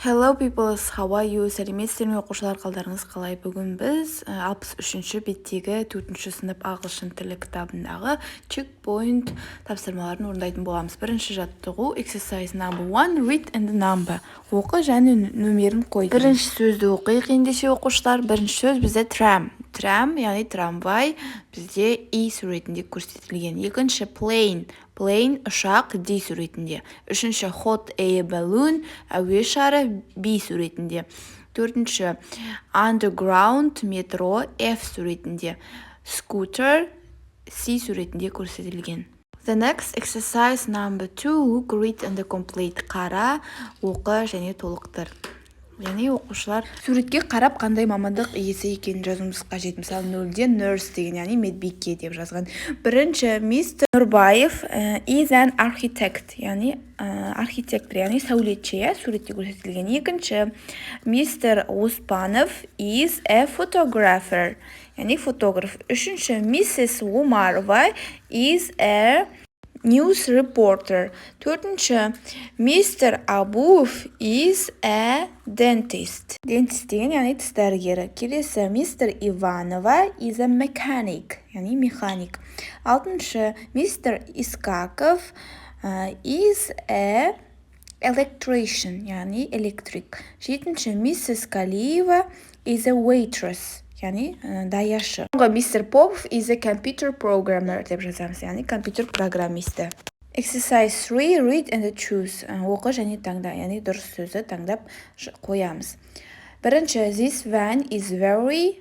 Hello people, how are you? Сәлеметсіздер ме оқушылар, қалдарыңыз қалай? Бүгін біз 63-ші беттегі 4-ші сынып ағылшын тілі кітабындағы checkpoint тапсырмаларын орындайтын боламыз. Бірінші жаттығу, exercise number 1, read and number. Оқы және нөмерін қой. Бірінші сөзді оқиық ендеше оқушылар. Бірінші сөз бізде tram, яғни трамвай, бізде и суретінде көрсетілген. Екінші plane, ұшақ D суретінде. Үшінші hot air balloon, әуе шары B суретінде. Төртінші underground, метро F суретінде. Scooter C суретінде көрсетілген. The next exercise number 2, read and complete. Қара, оқы және толықтыр. Яғни оқушылар суретке қарап қандай мамандық иесі екенін жазуымыз қажет. Мысалы, 0-ден nurse деген, яғни медбике деп жазған. Бірінші, мистер Нұрбаев is an architect, яғни архитектор, яғни сәулетші, суретте көрсетілген. Екінші, мистер Оспанов is a photographer, яғни фотограф. Үшінші, миссис Умарова is a news reporter. Төртінші, мистер Абуов is a dentist. Dentist деген, яғни тіс дәрігері. Келесі, мистер Иванова is a mechanic, яғни механик. Алтыншы, мистер Искаков is a electrician, яғни электрик. Жетінші, миссис Калиева is a waitress, яғни даяшы. Мистер Попов is a computer programmer деп жазамыз, яғни компьютер программисті. Exercise 3, read and choose. Оқы және таңда, яғни дұрыс сөзді таңдап қоямыз. Бірінші, this van is very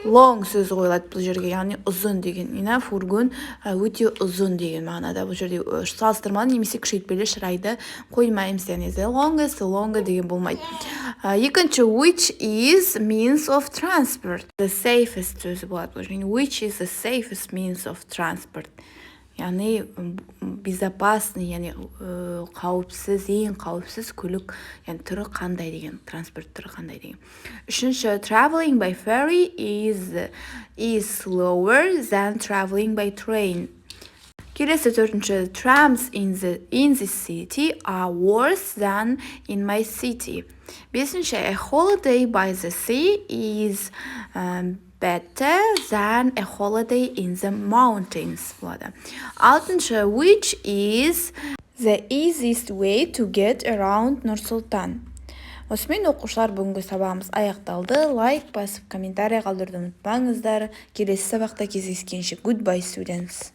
long сөзі қойылады бұл жерге, яғни ұзын деген. Фургон өте ұзын деген мағынада. Бұл жерде салыстырмалы немесе күшейтпелі шырайды қоймаймыз, яғни the longest, the longer деген болмайды. Екінші, which is means of transport. The safest сөзі болады. Which is the safest means of transport. Яғни безопасный, яғни қауіпсіз, ең қауіпсіз көлік, яғни түрі қандай деген, транспорт түрі қандай деген. Үшінші, traveling by ferry is slower than traveling by train. Келесі төртінші, trams in the city are worse than in my city. Бесінші, a holiday by the sea is better than a holiday in the mountains. Алтыншы, which is the easiest way to get around Нұр-Сұлтан. Осымен оқушылар, бүгінгі сабағымыз аяқталды. Лайк басып, комментарий қалдыруды ұмытпаңыздар. Келесі сабақта кездескенше. Goodbye, students.